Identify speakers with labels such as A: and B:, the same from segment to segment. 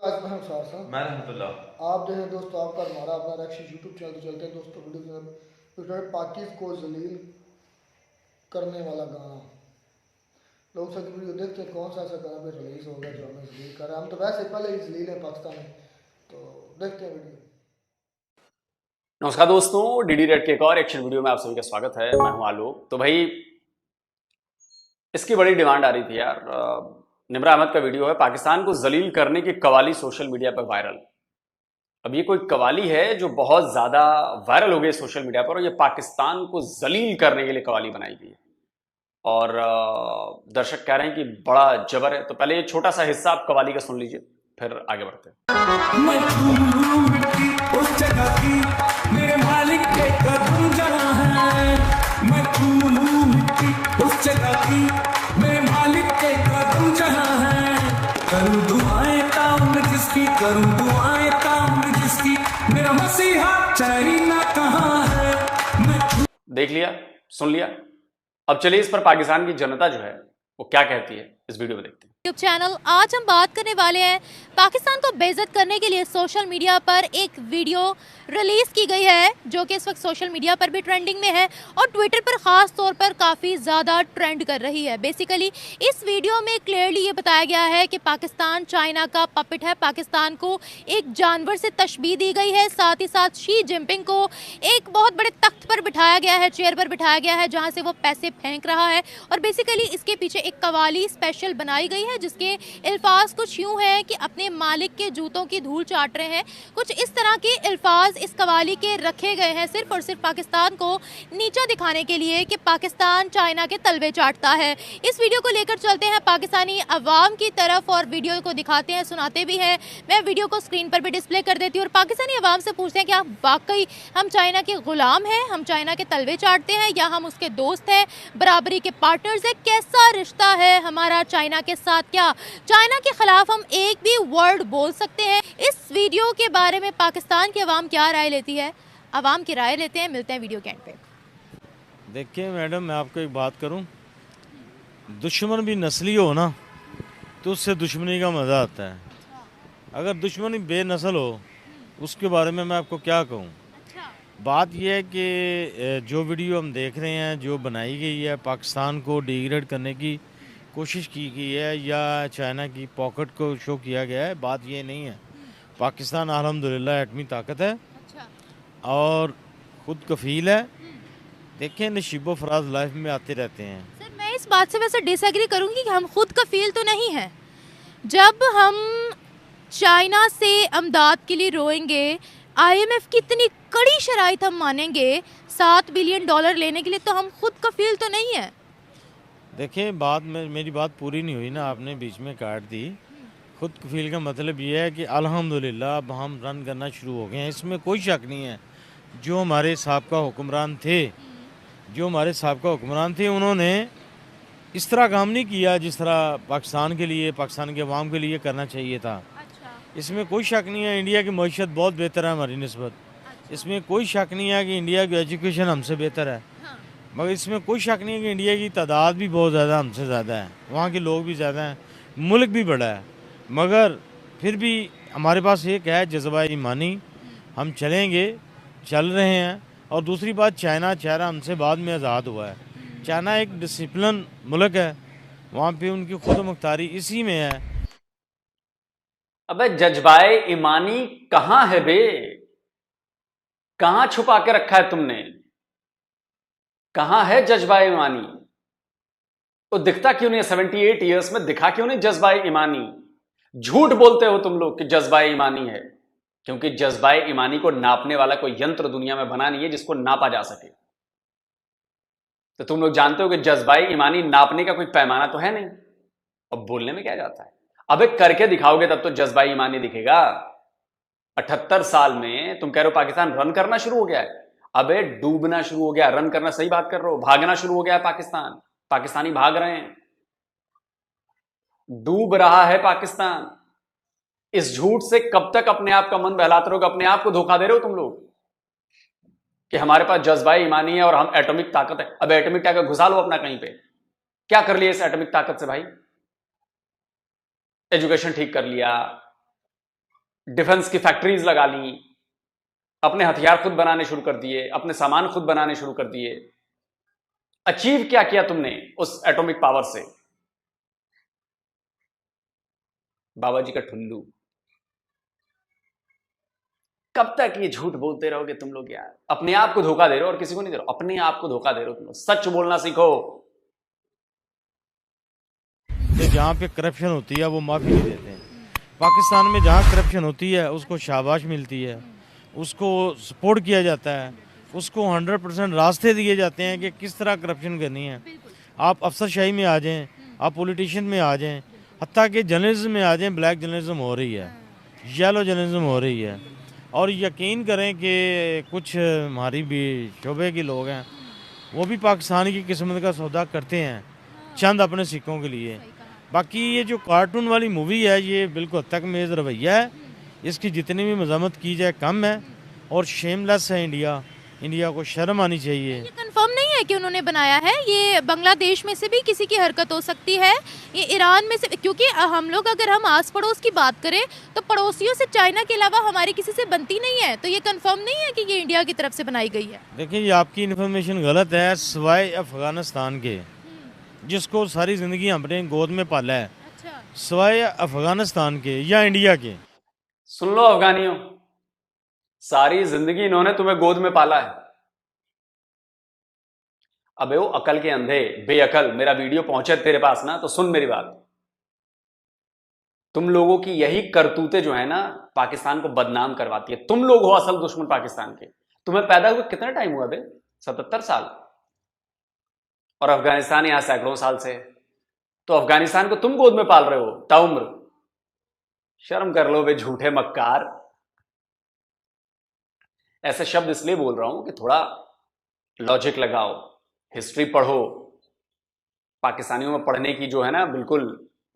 A: आज मैं सार साहब
B: मैं रहमतुल्लाह।
A: आप जो है दोस्तों आपका हमारा अपना रैक्शन यूट्यूब चैनल तो चलते हैं दोस्तों वीडियो में पाकिस्तान को जलील करने वाला गाना लोग सब वीडियो देखते हैं कौन सा ऐसा गाना भी रिलीज होगा जो हमें जलील कर रहा है। हम तो वैसे पहले ही जलील है पाकिस्तान में, तो देखते हैं वीडियो।
C: नमस्कार दोस्तों, डीडी रेड के एक और एक्शन वीडियो में आप सभी का स्वागत है। मैं हूं आलोक। तो भाई इसकी बड़ी डिमांड आ रही थी यार। निमरा अहमद का वीडियो है, पाकिस्तान को जलील करने की कवाली सोशल मीडिया पर वायरल। अब ये कोई कवाली है जो बहुत ज्यादा वायरल हो गई सोशल मीडिया पर, और ये पाकिस्तान को जलील करने के लिए कवाली बनाई गई है। और दर्शक कह रहे हैं कि बड़ा जबर है। तो पहले ये छोटा सा हिस्सा आप कवाली का सुन लीजिए, फिर आगे बढ़ते हैं।
D: मैं ढूंढूं मिट्टी उस जगह की मेरे मालिक के कदम जहाँ है। मैं ढूंढूं मिट्टी उस जगह की मेरे मालिक के कदम जहाँ है। करूँ दुआएं ताउम्र जिसकी, करूँ दुआएं ताउम्र जिसकी, मेरा मसीहा चरीना कहाँ है। मैं
C: देख लिया, सुन लिया। अब चलिए इस पर पाकिस्तान की जनता जो है वो क्या कहती है, इस वीडियो में देखते हैं।
E: यूट्यूब चैनल आज हम बात करने वाले हैं पाकिस्तान को बेइज्जत करने के लिए सोशल मीडिया पर एक वीडियो रिलीज की गई है जो कि इस वक्त सोशल मीडिया पर भी ट्रेंडिंग में है और ट्विटर पर खास तौर पर काफ़ी ज़्यादा ट्रेंड कर रही है। बेसिकली इस वीडियो में क्लियरली ये बताया गया है कि पाकिस्तान चाइना का पपेट है। पाकिस्तान को एक जानवर से तशबीह दी गई है। साथ ही साथ शी जिनपिंग को एक बहुत बड़े तख्त पर बिठाया गया है, चेयर पर बिठाया गया है, जहाँ से वो पैसे फेंक रहा है। और बेसिकली इसके पीछे एक कवाली स्पेशल बनाई गई है जिसके अल्फाज कुछ यूं हैं कि अपने मालिक के जूतों की धूल चाट रहे हैं। कुछ इस तरह के अल्फाज इस कवाली के रखे गए हैं सिर्फ और सिर्फ पाकिस्तान को नीचा दिखाने के लिए कि पाकिस्तान चाइना के तलवे चाटता है। इस वीडियो को लेकर चलते हैं पाकिस्तानी अवाम की तरफ और वीडियो को दिखाते हैं, सुनाते भी हैं। मैं वीडियो को स्क्रीन पर भी डिस्प्ले कर देती हूँ और पाकिस्तानी अवाम से पूछते हैं कि आप वाकई हम चाइना के गुलाम हैं, हम चाइना के तलवे चाटते हैं, या हम उसके दोस्त हैं, बराबरी के पार्टनर्स हैं? कैसा रिश्ता है हमारा चाइना के साथ? क्या चाइना के खिलाफ हम एक भी वर्ड बोल सकते हैं? इस वीडियो के बारे में पाकिस्तान की आवाम क्या राय लेती है, आवाम की राय लेते हैं। मिलते हैं वीडियो के एंड पे।
F: देखिए मैडम, मैं आपको एक बात करूं, दुश्मन भी नस्ली हो ना तो उससे दुश्मनी का मज़ा आता है। अगर दुश्मनी बेनस्ल हो उसके बारे में मैं आपको क्या कहूं। बात यह है कि जो वीडियो हम देख रहे हैं, जो बनाई गई है, पाकिस्तान को डिग्रेड करने की कोशिश की गई है या चाइना की पॉकेट को शो किया गया है। बात ये नहीं है। पाकिस्तान अल्हम्दुलिल्लाह एटमी ताकत है और ख़ुद कफ़ील है। देखें, नशीबो फराज लाइफ में आते रहते हैं।
E: सर, मैं इस बात से वैसे डिसएग्री करूंगी कि हम खुद कफील तो नहीं हैं। जब हम चाइना से अमदाद के लिए रोएंगे, IMF की इतनी कड़ी शराइत हम मानेंगे $7 बिलियन लेने के लिए, तो हम खुद कफील तो नहीं है।
F: देखें, बात में मेरी बात पूरी नहीं हुई ना, आपने बीच में काट दी। खुद कफील का मतलब ये है कि अल्हम्दुलिल्लाह अब हम रन करना शुरू हो गए हैं, इसमें कोई शक नहीं है। जो हमारे साबका हुक्मरान थे, उन्होंने इस तरह काम नहीं किया जिस तरह पाकिस्तान के लिए, पाकिस्तान के अवाम के लिए करना चाहिए था। इसमें कोई शक नहीं है। इंडिया की मईशत बहुत बेहतर है हमारी निस्बत। इसमें कोई शक नहीं है कि इंडिया की एजुकेशन हमसे बेहतर है। मगर इसमें कोई शक नहीं है कि इंडिया की तादाद भी बहुत ज़्यादा हमसे ज़्यादा है, वहाँ के लोग भी ज़्यादा हैं, मुल्क भी बड़ा है। मगर फिर भी हमारे पास एक है जज्बा ईमानी, हम चलेंगे, चल रहे हैं। और दूसरी बात, चाइना हमसे बाद में आज़ाद हुआ है। चाइना एक डिसिप्लिन मुल्क है, वहाँ पे उनकी खुद मुख्तारी इसी में है।
C: अबे जज्बाए ईमानी कहां है बे? कहां छुपा के रखा है तुमने? कहां है जज्बाए ईमानी? वो दिखता क्यों नहीं? 78 ईयर्स में दिखा क्यों नहीं जज्बाए ईमानी? झूठ बोलते हो तुम लोग कि जज्बाए ईमानी है, क्योंकि जज्बाए ईमानी को नापने वाला कोई यंत्र दुनिया में बना नहीं है जिसको नापा जा सके। तो तुम लोग जानते हो कि जज्बाए ईमानी नापने का कोई पैमाना तो है नहीं, और बोलने में क्या जाता है? अबे करके दिखाओगे तब तो जज्बाए ईमानी दिखेगा। 78 साल में तुम कह रहे हो पाकिस्तान रन करना शुरू हो गया है। अबे डूबना शुरू हो गया। रन करना सही बात कर रहे हो, भागना शुरू हो गया है पाकिस्तान। पाकिस्तानी भाग रहे हैं, डूब रहा है पाकिस्तान। इस झूठ से कब तक अपने आप का मन बहलाते रहोगे? अपने आप को धोखा दे रहे हो तुम लोग कि हमारे पास जज्बाई ईमानी है और हम एटॉमिक ताकत है। अब एटॉमिक ताकत घुसा लो अपना कहीं पे। क्या कर लिया इस एटॉमिक ताकत से भाई? एजुकेशन ठीक कर लिया, डिफेंस की फैक्ट्रीज लगा ली, अपने हथियार खुद बनाने शुरू कर दिए, अपने सामान खुद बनाने शुरू कर दिए। अचीव क्या किया तुमने उस एटॉमिक पावर से? बाबा जी का ठुल्लू। कब तक ये झूठ बोलते रहोगे तुम लोग यार? अपने आप को धोखा दे रहे हो और किसी को नहीं दे रहे हो, अपने आप को धोखा दे रहे हो तुम लोग। सच बोलना सीखो।
F: जहाँ पे करप्शन होती है वो माफ़ी नहीं देते हैं। पाकिस्तान में जहाँ करप्शन होती है उसको शाबाश मिलती है, उसको सपोर्ट किया जाता है, उसको 100% रास्ते दिए जाते हैं कि किस तरह करप्शन करनी है। आप अफसरशाही में आ जाएं, आप पॉलिटिशियन में आ जाएं, हत्ता कि जर्नलिज्म में आ जाएं, ब्लैक जर्नलिज्म हो रही है, येलो जर्नलिज्म हो रही है। और यकीन करें कि कुछ हमारी भी शोबे के लोग हैं, वो भी पाकिस्तान की किस्मत का सौदा करते हैं चंद अपने सिक्कों के लिए। बाकी ये जो कार्टून वाली मूवी है ये बिल्कुल तक मेज़ रवैया है, इसकी जितनी भी मज़म्मत की जाए कम है और शेमलेस है इंडिया। इंडिया को शर्म आनी चाहिए।
E: ये कंफर्म नहीं है कि उन्होंने बनाया है, ये बांग्लादेश में से भी किसी की हरकत हो सकती है, ये ईरान में से, क्योंकि हम लोग अगर हम आस पड़ोस की बात करें तो पड़ोसियों से चाइना के अलावा हमारी किसी से बनती नहीं है, तो ये कंफर्म नहीं है कि ये इंडिया की तरफ से बनाई गई है।
F: देखिए ये आपकी इन्फॉर्मेशन गलत है। सिवाय अफगानिस्तान के, जिसको सारी ज़िंदगी हमने गोद में पाला है,
E: अच्छा,
F: सिवाय अफगानिस्तान के या इंडिया के।
C: सुन लो अफगानियों, सारी जिंदगी इन्होंने तुम्हें गोद में पाला है। अबे वो अकल के अंधे, बेअकल, मेरा वीडियो पहुंचे तेरे पास ना तो सुन मेरी बात। तुम लोगों की यही करतूतें जो है ना पाकिस्तान को बदनाम करवाती है। तुम लोग हो असल दुश्मन पाकिस्तान के। तुम्हें पैदा हुए कितना टाइम हुआ बे? 77 साल। और अफगानिस्तान यहां सैकड़ों साल से। तो अफगानिस्तान को तुम गोद में पाल रहे हो ताउम्र। शर्म कर लो बे झूठे मक्कार। ऐसे शब्द इसलिए बोल रहा हूं कि थोड़ा लॉजिक लगाओ, हिस्ट्री पढ़ो। पाकिस्तानियों में पढ़ने की जो है ना बिल्कुल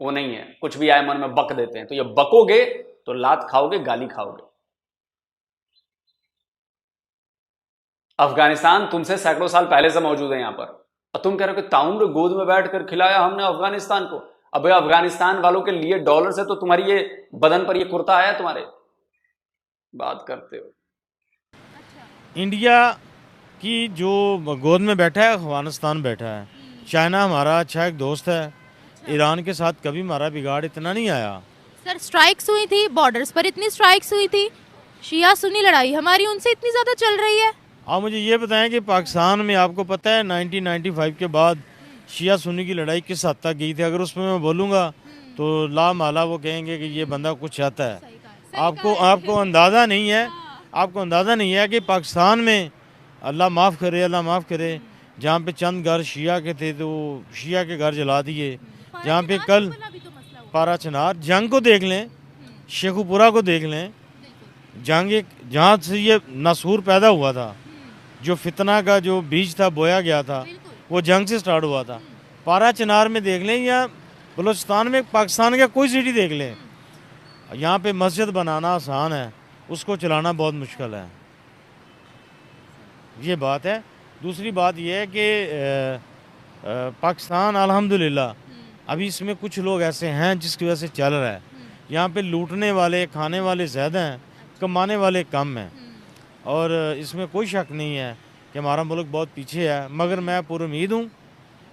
C: वो नहीं है, कुछ भी आए मन में बक देते हैं। तो ये बकोगे तो लात खाओगे, गाली खाओगे। अफगानिस्तान तुमसे सैकड़ों साल पहले से मौजूद है यहां पर, और तुम कह रहे हो कि ताउम्र गोद में बैठकर खिलाया हमने अफगानिस्तान को। अब अफगानिस्तान वालों के लिए डॉलर से तो तुम्हारी ये बदन पर ये कुर्ता आया तुम्हारे, बात करते हो।
F: इंडिया की जो गोद में बैठा है अफगानिस्तान बैठा है। चाइना हमारा अच्छा एक दोस्त है, ईरान के साथ कभी हमारा बिगाड़ इतना नहीं आया।
E: सर स्ट्राइक्स हुई थी, बॉर्डर्स पर इतनी स्ट्राइक्स हुई थी, शिया सुन्नी लड़ाई हमारी उनसे इतनी ज़्यादा चल रही है।
F: आप मुझे ये बताएं कि पाकिस्तान में आपको पता है 1995 के बाद शिया सुन्नी की लड़ाई किस हद तक गई थी? अगर उसमें मैं बोलूँगा तो ला माला वो कहेंगे कि ये बंदा कुछ चाहता है। आपको अंदाज़ा नहीं है, आपको अंदाज़ा नहीं है कि पाकिस्तान में अल्लाह माफ़ करे, अल्लाह माफ़ करे, जहाँ पे चंद घर शिया के थे तो शिया के घर जला दिए। जहाँ पे कल पारा चनार जंग को देख लें, शेखुपुरा को देख लें, जहाँ से ये नसूर पैदा हुआ था, जो फितना का जो बीज था बोया गया था, वो जंग से स्टार्ट हुआ था। पारा चनार में देख लें या बलूचिस्तान में पाकिस्तान का कोई सिटी देख लें, यहाँ पे मस्जिद बनाना आसान है, उसको चलाना बहुत मुश्किल है। ये बात है। दूसरी बात यह है कि पाकिस्तान अल्हम्दुलिल्लाह अभी इसमें कुछ लोग ऐसे हैं जिसकी वजह से चल रहा है। यहाँ पे लूटने वाले खाने वाले ज़्यादा हैं, कमाने वाले कम हैं, और इसमें कोई शक नहीं है कि हमारा मुल्क बहुत पीछे है। मगर मैं पूरी उम्मीद हूँ,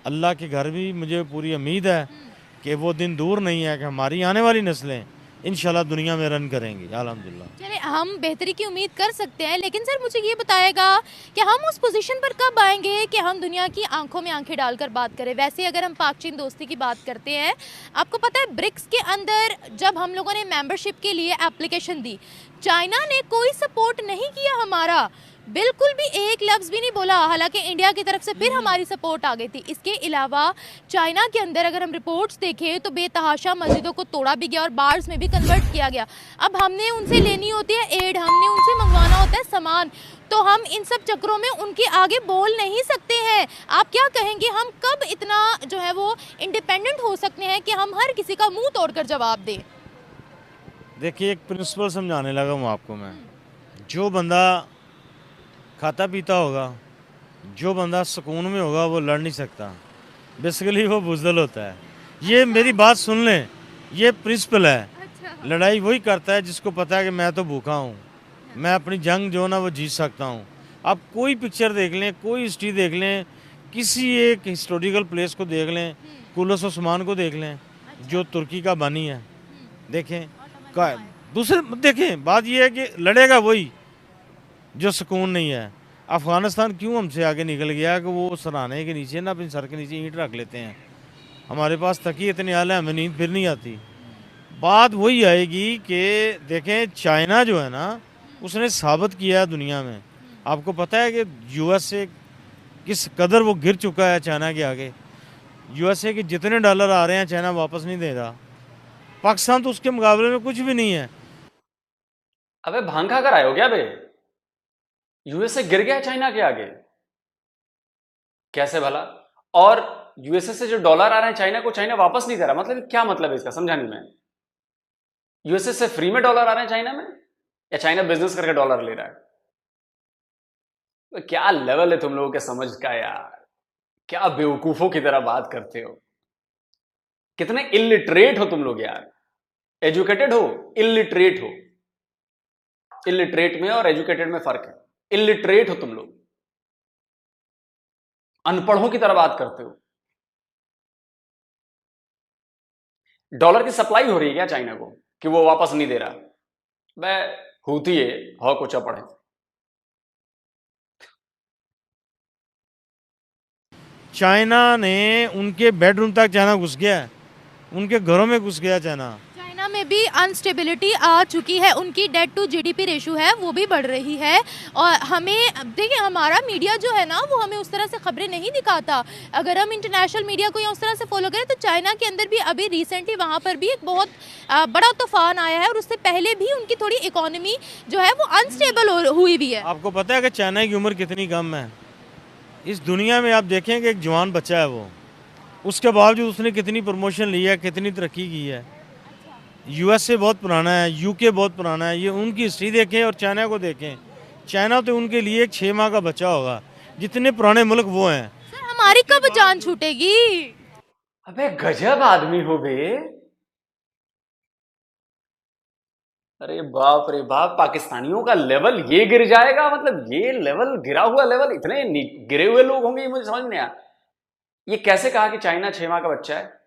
F: अल्लाह के घर भी मुझे पूरी उम्मीद है कि वो दिन दूर नहीं है कि हमारी आने वाली नस्लें इंशाल्लाह दुनिया में रन करेंगी अल्हम्दुलिल्लाह।
E: चलिए हम बेहतरी की उम्मीद कर सकते हैं, लेकिन सर मुझे ये बताएगा कि हम उस पोजीशन पर कब आएंगे कि हम दुनिया की आंखों में आंखें डालकर बात करें। वैसे अगर हम पाक चीन दोस्ती की बात करते हैं, आपको पता है ब्रिक्स के अंदर जब हम लोगों ने मेंबरशिप के लिए एप्लीकेशन दी, चाइना ने कोई सपोर्ट नहीं किया हमारा, बिल्कुल भी एक लफ्ज़ भी नहीं बोला। हालांकि इंडिया की तरफ से फिर हमारी सपोर्ट आ गई थी। इसके अलावा चाइना के अंदर अगर हम रिपोर्ट्स देखें तो बेतहाशा मस्जिदों को तोड़ा भी गया और बार्स में भी कन्वर्ट किया गया। अब हमने उनसे लेनी होती है एड, हमने उनसे मंगवाना होता है सामान, तो हम इन सब चक्रों में उनके आगे बोल नहीं सकते हैं। आप क्या कहेंगे, हम कब इतना जो है वो इंडिपेंडेंट हो सकते हैं कि हम हर किसी का मुँह तोड़कर जवाब दें?
F: देखिए एक प्रिंसिपल समझाने लगा हूँ आपको मैं। जो बंदा खाता पीता होगा, जो बंदा सुकून में होगा, वो लड़ नहीं सकता। बेसिकली वो बुज़दिल होता है। ये मेरी बात सुन लें, ये प्रिंसिपल है। लड़ाई वही करता है जिसको पता है कि मैं तो भूखा हूँ, मैं अपनी जंग जो ना वो जीत सकता हूँ। आप कोई पिक्चर देख लें, कोई हिस्ट्री देख लें, किसी एक हिस्टोरिकल प्लेस को देख लें, कुलस ओस्मान को देख लें जो तुर्की का बानी है, देखें का दूसरे देखें। बात यह है कि लड़ेगा वही जो सुकून नहीं है। अफ़गानिस्तान क्यों हमसे आगे निकल गया कि वो सराहने के नीचे ना अपनी सर के नीचे ईंट रख लेते हैं। हमारे पास तकिए इतने आले, हमें नींद फिर नहीं आती। बात वही आएगी कि देखें चाइना जो है ना, उसने साबित किया है दुनिया में। आपको पता है कि यूएसए किस कदर वो गिर चुका है चाइना के आगे। यूएसए के जितने डॉलर आ रहे हैं चाइना वापस नहीं दे रहा। पाकिस्तान तो उसके मुकाबले में कुछ भी नहीं है।
C: अबे भांग खा कर आए हो क्या बे? यूएसए गिर गया चाइना के आगे? कैसे भला? और यूएसए से जो डॉलर आ रहे हैं चाइना को, चाइना वापस नहीं दे रहा, मतलब क्या मतलब है इसका? समझा नहीं मैं। यूएसए से फ्री में डॉलर आ रहे हैं चाइना में, या चाइना बिजनेस करके डॉलर ले रहा है? तो क्या लेवल है तुम लोगों के समझ का यार, क्या बेवकूफों की तरह बात करते हो। कितने इलिटरेट हो तुम लोग यार। एजुकेटेड हो, इलिटरेट हो। इलिटरेट में और एजुकेटेड में फर्क है। इलिटरेट हो तुम लोग, अनपढ़ों की तरह बात करते हो। डॉलर की सप्लाई हो रही है क्या चाइना को कि वो वापस नहीं दे रहा? मैं होती है हो कुछ पढ़े।
F: चाइना ने उनके बेडरूम तक चाइना घुस गया है, उनके घरों में घुस गया चाइना।
E: चाइना में भी अनस्टेबिलिटी आ चुकी है, उनकी डेट टू जीडीपी रेशो है वो भी बढ़ रही है। और हमें देखिए, हमारा मीडिया जो है ना वो हमें उस तरह से खबरें नहीं दिखाता। अगर हम इंटरनेशनल मीडिया को या उस तरह से फॉलो करें तो चाइना के अंदर भी अभी रिसेंटली वहाँ पर भी एक बहुत बड़ा तूफान आया है, और उससे पहले भी उनकी थोड़ी इकोनॉमी जो है वो अनस्टेबल हुई भी है।
F: आपको पता है कि चाइना की उम्र कितनी कम है? इस दुनिया में आप देखें कि एक जवान बच्चा है वो, उसके बावजूद उसने कितनी प्रमोशन ली है, कितनी तरक्की की है। यूएसए बहुत पुराना है, यूके बहुत पुराना है। ये उनकी हिस्ट्री देखें और चाइना को देखें। चाइना तो उनके लिए एक 6 माह का बच्चा होगा, जितने पुराने मुल्क वो हैं।
E: सर हमारी कब जान छूटेगी?
C: अबे गजब आदमी हो बे। अरे बाप रे बाप, पाकिस्तानियों का लेवल ये गिर जाएगा? मतलब ये लेवल, गिरा हुआ लेवल, इतने गिरे हुए लोग होंगे, ये मुझे समझ नहीं आया। ये कैसे कहा कि चाइना 6 माह का बच्चा है?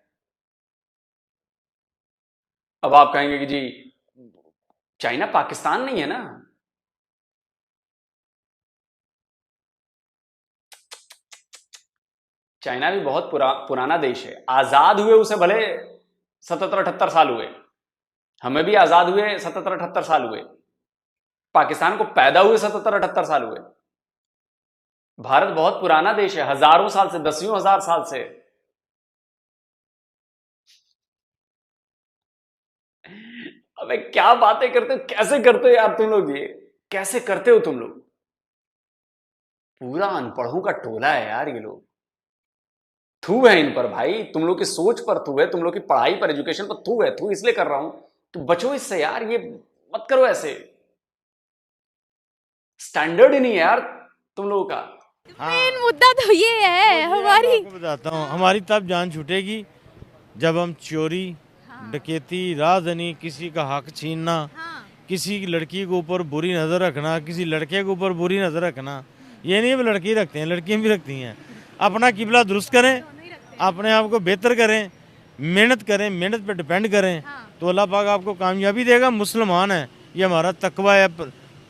C: अब आप कहेंगे कि जी चाइना पाकिस्तान नहीं है ना। चाइना भी बहुत पुराना देश है। आजाद हुए उसे भले 77-78 साल हुए, हमें भी आजाद हुए 77-78 साल हुए, पाकिस्तान को पैदा हुए 77-78 साल हुए। भारत बहुत पुराना देश है, हजारों साल से, 10वीं हजार साल से। अबे क्या बातें करते हो, कैसे करते हो यार तुम लोग? ये कैसे करते हो तुम लोग? पूरा अनपढ़ों का टोला है यार ये लोग। थू है इन पर भाई, तुम लोग की सोच पर थू है, तुम लोग की पढ़ाई पर, एजुकेशन पर थू है। थू इसलिए कर रहा हूं कि बचो इससे यार, ये मत करो ऐसे। स्टैंडर्ड ही नहीं है यार तुम लोगों का।
E: मेन मुद्दा तो ये है हमारी।
F: मैं आपको बताता हूँ, हमारी तब जान छूटेगी जब हम चोरी, डकैती, राजधानी, किसी का हक छीनना, किसी की लड़की के ऊपर बुरी नज़र रखना, किसी लड़के के ऊपर बुरी नज़र रखना। ये नहीं है लड़की रखते हैं, लड़कियाँ भी रखती हैं। अपना किबला दुरुस्त करें, अपने आप को बेहतर करें, मेहनत करें, मेहनत पे डिपेंड करें, तो अल्लाह पाक आपको कामयाबी देगा। मुसलमान है, ये हमारा तकवा है,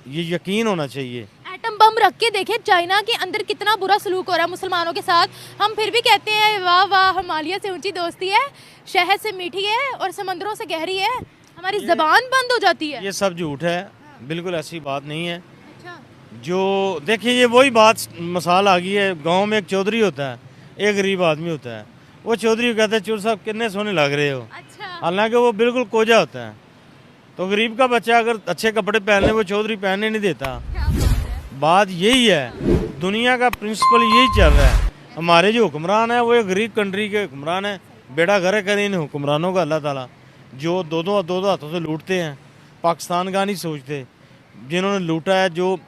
F: ये यकीन होना चाहिए।
E: एटम बम रख के देखें चाइना के अंदर कितना बुरा सलूक हो रहा है मुसलमानों के साथ। हम फिर भी कहते हैं वाह वाह, हिमालय से ऊंची दोस्ती है, शहद से मीठी है और समंदरों से गहरी है। हमारी जबान बंद हो जाती है।
F: ये सब झूठ है, बिल्कुल ऐसी बात नहीं है।
E: अच्छा।
F: जो देखिए, ये वही बात मिसाल आ गई है। गांव में एक चौधरी होता है, एक गरीब आदमी होता है। वो चौधरी कहता है चोर साहब कितने सोने लग रहे हो,
E: अच्छा।
F: हालांकि वो बिल्कुल कोजा होता है। तो गरीब का बच्चा अगर अच्छे कपड़े पहनने, वो चौधरी पहनने नहीं देता। बात यही है, दुनिया का प्रिंसिपल यही चल रहा है। हमारे जो हुक्मरान है वो एक गरीब कंट्री के हुक्मरान है। बेड़ा घर करे इन हुक्मरानों का अल्लाह ताला, जो दो दो हाथों से लूटते हैं। पाकिस्तान का नहीं सोचते, जिन्होंने लूटा है। जो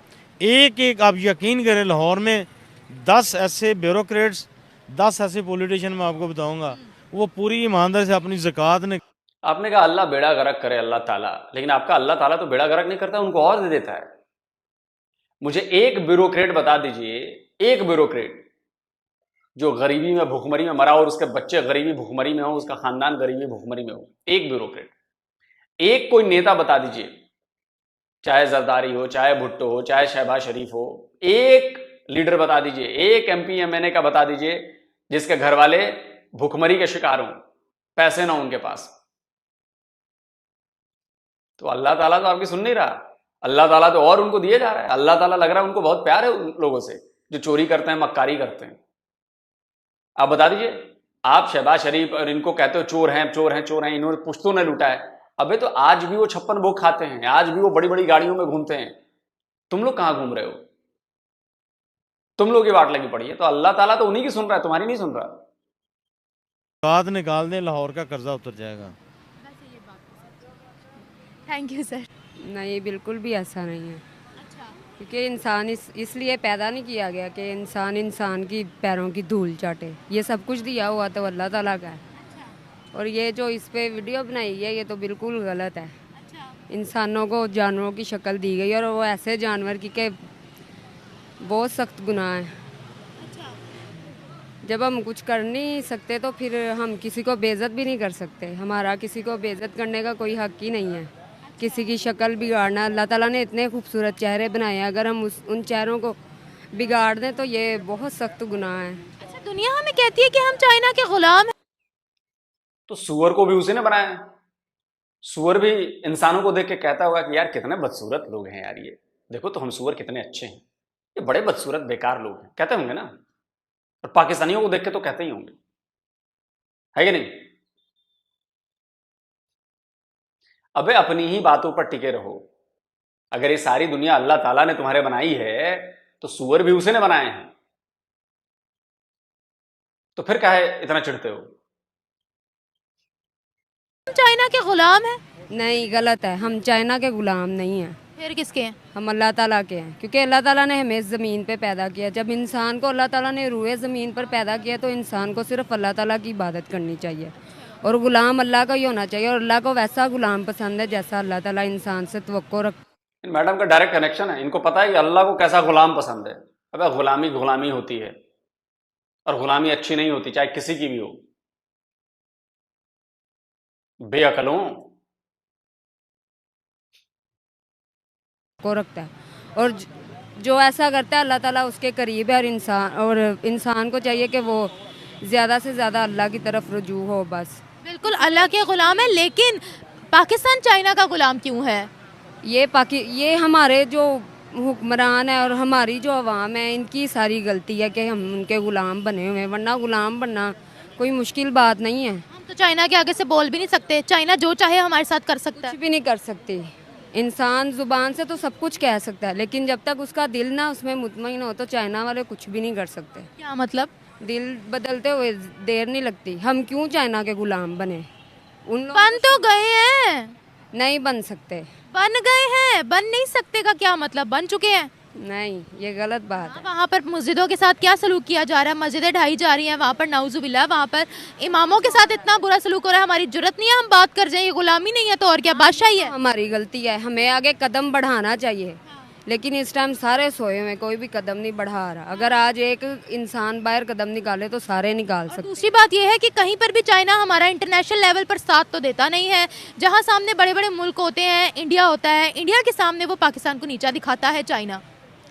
F: एक एक, आप यकीन करें, लाहौर में 10 ऐसे ब्यूरोक्रेट्स, 10 ऐसे पॉलिटिशियन मैं आपको बताऊंगा, वो पूरी ईमानदारी से अपनी ज़कात ने।
C: आपने कहा अल्लाह बेड़ा गर्क करे अल्लाह ताला, लेकिन आपका अल्लाह ताला तो बेड़ा गर्क नहीं करता, उनको और दे देता है। मुझे एक ब्यूरोक्रेट बता दीजिए, एक ब्यूरोक्रेट जो गरीबी में भुखमरी में मरा और उसके बच्चे गरीबी भुखमरी में हो, उसका खानदान गरीबी भुखमरी में हो, एक ब्यूरोक्रेट, एक कोई नेता बता दीजिए, चाहे जरदारी हो, चाहे भुट्टो हो, चाहे शहबाज शरीफ हो, एक लीडर बता दीजिए, एक एमपी एमएनए का बता दीजिए जिसके घर वाले भुखमरी के शिकार हों, पैसे ना उनके पास। तो अल्लाह ताला तो आपकी सुन नहीं रहा, अल्लाह ताला तो और उनको दिए जा रहा है। अल्लाह ताला लग रहा है उनको बहुत प्यार है उन लोगों से जो चोरी करते हैं, मक्कारी करते हैं। आप बता दीजिए, आप शहबाज शरीफ और इनको कहते हो चोर हैं चोर हैं चोर हैं, इन्होंने पुश्तों ने लूटा है। अबे तो आज भी वो 56 भोग खाते हैं, आज भी वो बड़ी बड़ी गाड़ियों में घूमते हैं। तुम लोग कहां घूम रहे हो? तुम लोग की वाट लगी पड़ी है। तो अल्लाह ताला तो उन्हीं की सुन रहा है, तुम्हारी नहीं सुन रहा।
F: बाद निकाल दें, लाहौर का कर्जा उतर जाएगा।
E: Thank you sir.
B: नहीं, बिल्कुल भी ऐसा नहीं है। क्योंकि इंसान इसलिए पैदा नहीं किया गया कि इंसान की पैरों की धूल चाटे। ये सब कुछ दिया हुआ तो अल्लाह ताला का है। और ये जो इस पे वीडियो बनाई है ये तो बिल्कुल गलत है। इंसानों को जानवरों की शक्ल दी गई और वो ऐसे जानवर की के बहुत सख्त गुनाह है। जब हम कुछ कर नहीं सकते तो फिर हम किसी को बेइज्जत भी नहीं कर सकते। हमारा किसी को बेइज्जत करने का कोई हक ही नहीं है। किसी की शक्ल बिगाड़ना, अल्लाह ताला ने इतने खूबसूरत चेहरे बनाए हैं, अगर हम उन चेहरों को बिगाड़ दें तो ये बहुत सख्त गुनाह है।
E: अच्छा, दुनिया हमें कहती है कि हम चाइना के गुलाम हैं।
C: तो सुअर को भी उसी ने बनाया है। सुअर भी इंसानों को देख के कहता होगा कि यार कितने बदसूरत लोग हैं यार, ये देखो तो हम सुअर कितने अच्छे हैं, ये बड़े बदसूरत बेकार लोग हैं, कहते होंगे ना। और पाकिस्तानियों को देख के तो कहते ही होंगे, है कि नहीं? अबे अपनी ही बातों पर टिके रहो। अगर ये सारी दुनिया अल्लाह ताला ने तुम्हारे बनाई है तो सुअर भी उसी ने बनाए हैं, तो फिर काहे इतना चिढ़ते हो?
E: हम चाइना के गुलाम हैं।
B: नहीं, गलत है। हम चाइना के गुलाम नहीं हैं।
E: फिर किसके हैं?
B: हम अल्लाह ताला के हैं। क्योंकि अल्लाह ताला ने हमें ज़मीन पे पैदा किया। जब इंसान को अल्लाह ताला ने रूए ज़मीन पर पैदा किया तो इंसान को सिर्फ अल्लाह ताला की इबादत करनी चाहिए और गुलाम अल्लाह का ही होना चाहिए। और अल्लाह को वैसा गुलाम पसंद है जैसा अल्लाह ताला इंसान से तवक्को रख।
C: इन मैडम का डायरेक्ट कनेक्शन है, इनको पता है कि अल्लाह को कैसा गुलाम पसंद है। अबे गुलामी गुलामी होती है और गुलामी अच्छी नहीं होती, चाहे किसी की भी हो। बेअकलों
B: को रखता है और जो ऐसा करता है अल्लाह ताला उसके करीब है। और इंसान को चाहिए कि वो ज़्यादा से ज़्यादा अल्लाह की तरफ रुजू हो। बस
E: बिल्कुल अल्लाह के गुलाम है, लेकिन पाकिस्तान चाइना का गुलाम क्यों है?
B: ये हमारे जो हुक्मरान है और हमारी जो अवाम है, इनकी सारी गलती है कि हम उनके गुलाम बने हुए हैं। वरना गुलाम बनना कोई मुश्किल बात नहीं है।
E: हम तो चाइना के आगे से बोल भी नहीं सकते। चाइना जो चाहे हमारे साथ कर सकता है।
B: कुछ भी नहीं कर सकती। इंसान जुबान से तो सब कुछ कह सकता है, लेकिन जब तक उसका दिल ना उसमें मुतमईन हो तो चाइना वाले कुछ भी नहीं कर सकते।
E: क्या मतलब?
B: दिल बदलते हुए देर नहीं लगती। हम क्यों चाइना के गुलाम बने? उन लोग
E: बन तो गए हैं।
B: नहीं बन सकते।
E: बन गए हैं, बन नहीं सकते का क्या मतलब? बन चुके हैं।
B: नहीं, ये गलत बात है।
E: वहाँ पर मस्जिदों के साथ क्या सलूक किया जा रहा है? मस्जिदें ढाई जा रही हैं वहाँ पर, नाउजुबिल्लाह। वहाँ पर इमामों के साथ इतना बुरा सलूक हो रहा है। हमारी जुर्रत नहीं है हम बात कर जाए, ये गुलामी नहीं है तो और क्या, बादशाही है।
B: हमारी गलती है, हमें आगे कदम बढ़ाना चाहिए, लेकिन इस टाइम सारे सोए हुए, कोई भी कदम नहीं बढ़ा रहा। अगर आज एक इंसान बाहर कदम निकाले तो सारे निकाल सकते।
E: दूसरी बात यह है कि कहीं पर भी चाइना हमारा इंटरनेशनल लेवल पर साथ तो देता नहीं है। जहाँ सामने बड़े बड़े मुल्क होते हैं, इंडिया होता है, इंडिया के सामने वो पाकिस्तान को नीचा दिखाता है चाइना।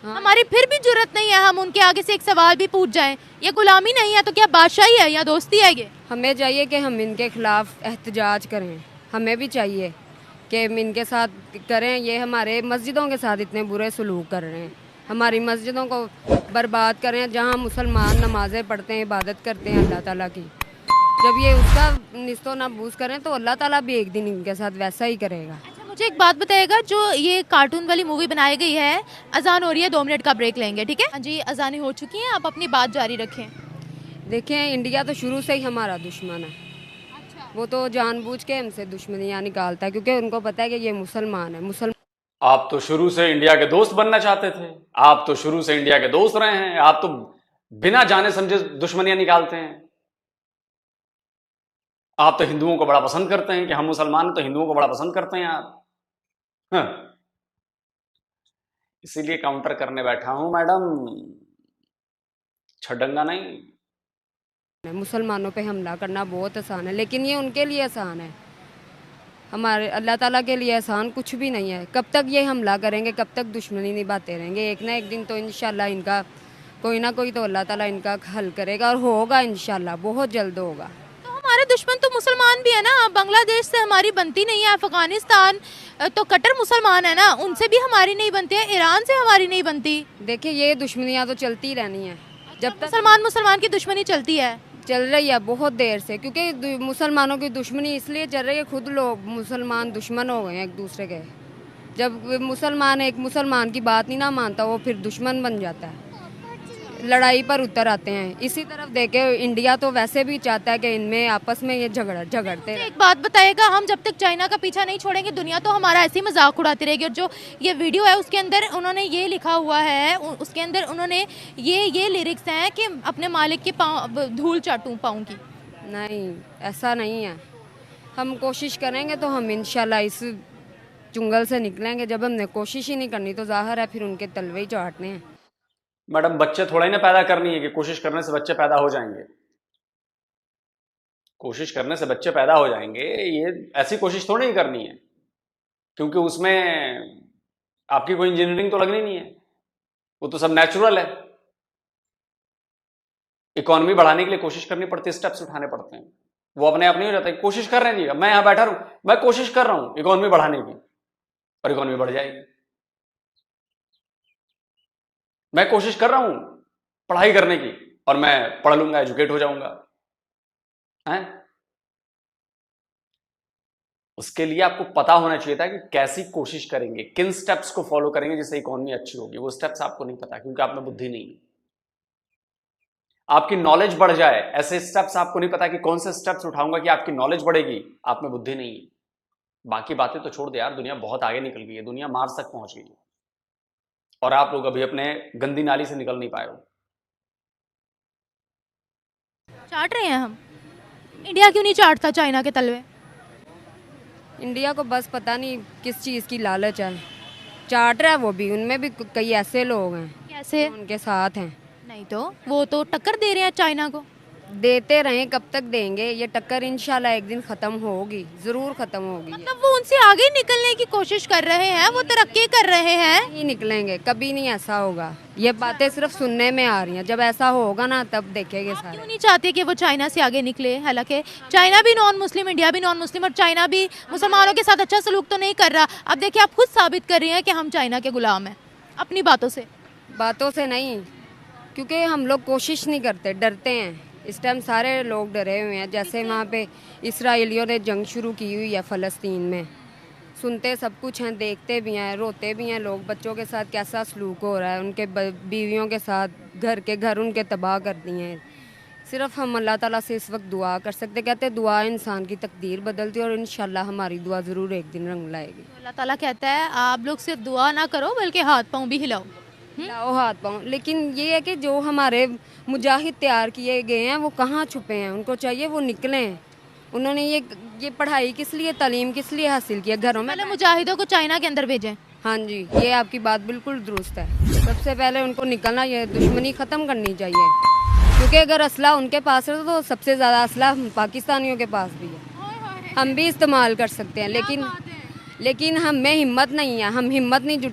E: हमारी फिर भी जरूरत नहीं है हम उनके आगे से एक सवाल भी पूछ जाएं। ये गुलामी नहीं है तो क्या बादशाही है या दोस्ती है? ये
B: हमें चाहिए कि हम इनके खिलाफ एहतजाज करें। हमें भी चाहिए कि हम इनके साथ करें। ये हमारे मस्जिदों के साथ इतने बुरे सलूक कर रहे हैं, हमारी मस्जिदों को बर्बाद करें जहाँ मुसलमान नमाज़ें पढ़ते हैं, इबादत करते हैं अल्लाह ताला की। जब ये उसका निस्तो नाबूस करें तो अल्लाह ताला भी एक दिन इनके साथ वैसा ही करेगा।
E: मुझे एक बात बताइएगा, जो ये कार्टून वाली मूवी बनाई गई है, अजान हो रही है, 2 मिनट का ब्रेक लेंगे, ठीक है? हाँ जी, अजानें हो चुकी हैं, आप अपनी बात जारी रखें।
B: देखें, इंडिया तो शुरू से ही हमारा दुश्मन है। वो तो जानबूझ के हमसे दुश्मनियाँ निकालता है क्योंकि उनको पता है कि ये मुसलमान है।
C: आप तो शुरू से इंडिया के दोस्त बनना चाहते थे, आप तो शुरू से इंडिया के दोस्त रहे हैं, आप तो बिना जाने समझे दुश्मनियां निकालते हैं। आप तो हिंदुओं को बड़ा पसंद करते हैं कि हम मुसलमान तो हिंदुओं को बड़ा पसंद करते हैं आप। हाँ। इसीलिए काउंटर करने बैठा हूं मैडम, छडंगा नहीं।
B: मुसलमानों पे हमला करना बहुत आसान है, लेकिन ये उनके लिए आसान है, हमारे अल्लाह ताला के लिए आसान कुछ भी नहीं है। कब तक ये हमला करेंगे, कब तक दुश्मनी निभाते रहेंगे? एक ना एक दिन तो इंशाल्लाह इनका कोई ना कोई तो अल्लाह ताला इनका हल करेगा, और होगा इंशाल्लाह, बहुत जल्द होगा।
E: तो हमारे दुश्मन तो मुसलमान भी है ना, बांग्लादेश से हमारी बनती नहीं है, अफगानिस्तान तो कट्टर मुसलमान है ना, उनसे भी हमारी नहीं बनती है, ईरान से हमारी नहीं बनती।
B: देखिए ये दुश्मनियाँ तो चलती रहनी है जब तक
E: मुसलमान की दुश्मनी चलती है।
B: चल रही है बहुत देर से, क्योंकि मुसलमानों की दुश्मनी इसलिए चल रही है, खुद लोग मुसलमान दुश्मन हो गए हैं एक दूसरे के। जब मुसलमान एक मुसलमान की बात नहीं ना मानता, वो फिर दुश्मन बन जाता है, लड़ाई पर उतर आते हैं। इसी तरफ देखे इंडिया तो वैसे भी चाहता है कि इनमें आपस में ये झगड़ते रहें।
E: एक बात बताइएगा, हम जब तक चाइना का पीछा नहीं छोड़ेंगे, दुनिया तो हमारा ऐसे ही मजाक उड़ाती रहेगी। और जो ये वीडियो है उसके अंदर उन्होंने ये लिखा हुआ है, उसके अंदर उन्होंने ये लिरिक्स हैं कि अपने मालिक की धूल चाटूं पाँव की।
B: नहीं, ऐसा नहीं है। हम कोशिश करेंगे तो हम इंशाल्लाह इस चुंगल से निकलेंगे। जब हमने कोशिश ही नहीं करनी तो जाहिर है फिर उनके तलवे ही चाटने हैं।
C: मैडम बच्चे थोड़ा ही ना पैदा करनी है कि कोशिश करने से बच्चे पैदा हो जाएंगे। कोशिश करने से बच्चे पैदा हो जाएंगे, ये ऐसी कोशिश थोड़ी नहीं करनी है, क्योंकि उसमें आपकी कोई इंजीनियरिंग तो लगनी नहीं है, वो तो सब नेचुरल है। इकोनॉमी बढ़ाने के लिए कोशिश करनी पड़ती है, स्टेप्स उठाने पड़ते हैं, वो अपने आप नहीं हो जाता। कोशिश कर रहे हैं जी, मैं यहां बैठा रहूं, मैं कोशिश कर रहा हूं इकोनॉमी बढ़ाने की, और इकोनॉमी बढ़ जाएगी। मैं कोशिश कर रहा हूं पढ़ाई करने की, और मैं पढ़ लूंगा, एजुकेट हो जाऊंगा। हैं? उसके लिए आपको पता होना चाहिए था कि कैसी कोशिश करेंगे, किन स्टेप्स को फॉलो करेंगे जिससे इकोनॉमी अच्छी होगी। वो स्टेप्स आपको नहीं पता, क्योंकि आप में बुद्धि नहीं है। आपकी नॉलेज बढ़ जाए, ऐसे स्टेप्स आपको नहीं पता कि कौन से स्टेप्स उठाऊंगा कि आपकी नॉलेज बढ़ेगी, आप में बुद्धि नहीं है। बाकी बातें तो छोड़ दे यार, दुनिया बहुत आगे निकल गई है, दुनिया मार्स तक पहुंच गई है, और आप लोग अभी अपने गंदी नाली से निकल नहीं पाए हो।
E: चाट रहे हैं हम, इंडिया क्यों नहीं चाटता चाइना के तलवे?
B: इंडिया को बस पता नहीं किस चीज़ की लालच है, चाट रहा है वो भी। उनमें भी कई ऐसे लोग हैं
E: कैसे?
B: उनके साथ हैं।
E: नहीं तो वो तो टक्कर दे रहे हैं चाइना को।
B: देते रहें, कब तक देंगे? ये टक्कर इंशाल्लाह एक दिन ख़त्म होगी, ज़रूर ख़त्म होगी।
E: मतलब वो उनसे आगे निकलने की कोशिश कर रहे हैं, वो तरक्की कर रहे हैं।
B: नहीं निकलेंगे, कभी नहीं ऐसा होगा। ये बातें सिर्फ सुनने में आ रही हैं, जब ऐसा होगा ना तब देखेंगे
E: आप
B: सारे।
E: क्यों नहीं चाहते कि वो चाइना से आगे निकले? हालांकि चाइना भी नॉन मुस्लिम, इंडिया भी नॉन मुस्लिम, और चाइना भी मुसलमानों के साथ अच्छा सलूक तो नहीं कर रहा। अब देखिए, आप खुद साबित कर रही हैं कि हम चाइना के गुलाम हैं अपनी बातों से।
B: बातों से नहीं, क्योंकि हम लोग कोशिश नहीं करते, डरते हैं। इस टाइम सारे लोग डरे हुए हैं। जैसे वहाँ पे इसराइलियों ने जंग शुरू की हुई है फ़लस्तीन में, सुनते सब कुछ हैं, देखते भी हैं, रोते भी हैं लोग। बच्चों के साथ कैसा सलूक हो रहा है, उनके बीवियों के साथ, घर उनके तबाह कर दिए हैं। सिर्फ हम अल्लाह ताला से इस वक्त दुआ कर सकते। कहते दुआ इंसान की तकदीर बदलती है, और इंशाल्लाह हमारी दुआ ज़रूर एक दिन रंग लाएगी।
E: अल्लाह ताला कहता है आप लोग सिर्फ दुआ ना करो बल्कि हाथ पाँव भी हिलाओ।
B: लाओ हाथ पाँव। लेकिन ये है कि जो हमारे मुजाहिद तैयार किए गए हैं वो कहाँ छुपे हैं, उनको चाहिए वो निकलें। उन्होंने ये पढ़ाई किस लिए, तालीम किस लिए हासिल किया? घरों में
E: पहले मुजाहिदों को चाइना के अंदर भेजें।
B: हाँ जी, ये आपकी बात बिल्कुल दुरुस्त है। सबसे पहले उनको निकलना, ये दुश्मनी ख़त्म करनी चाहिए, क्योंकि अगर असला उनके पास है तो सबसे ज़्यादा असला पाकिस्तानियों के पास भी है। हम भी इस्तेमाल कर सकते हैं, लेकिन हमें हिम्मत नहीं है। हम हिम्मत नहीं